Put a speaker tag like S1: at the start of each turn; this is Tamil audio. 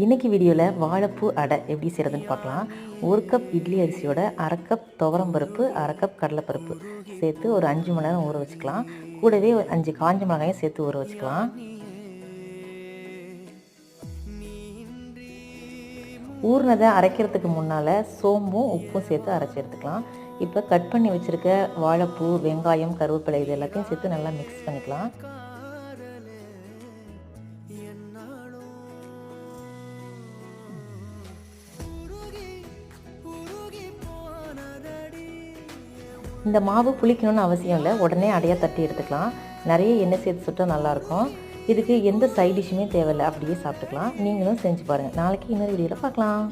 S1: இன்றைக்கி வீடியோவில் வாழைப்பூ அடை எப்படி செய்கிறதுன்னு பார்க்கலாம். 1 கப் இட்லி அரிசியோட 1/2 கப் துவரம் பருப்பு, 1/2 கப் கடலைப்பருப்பு சேர்த்து ஒரு 5 மணி நேரம் ஊற வச்சுக்கலாம். கூடவே 5 காஞ்ச மிளகாயும் சேர்த்து ஊற வச்சுக்கலாம். ஊறினதை அரைக்கிறதுக்கு முன்னால் சோம்பும் உப்பும் சேர்த்து அரைச்சி எடுத்துக்கலாம். இப்போ கட் பண்ணி வச்சுருக்க வாழைப்பூ, வெங்காயம், கருவேப்பிலை இது எல்லாத்தையும் சேர்த்து நல்லா மிக்ஸ் பண்ணிக்கலாம். இந்த மாவு புளிக்கணும்னு அவசியம் இல்லை, உடனே அடையாக தட்டி எடுத்துக்கலாம். நிறைய எண்ணெய் சேர்த்து சுட்டால் நல்லாயிருக்கும். இதுக்கு எந்த சைட் டிஷ்ஷுமே தேவையில்லை, அப்படியே சாப்பிட்டுக்கலாம். நீங்களும் செஞ்சு பாருங்கள். நாளைக்கு இன்னொரு வீடியோவில் பார்க்கலாம்.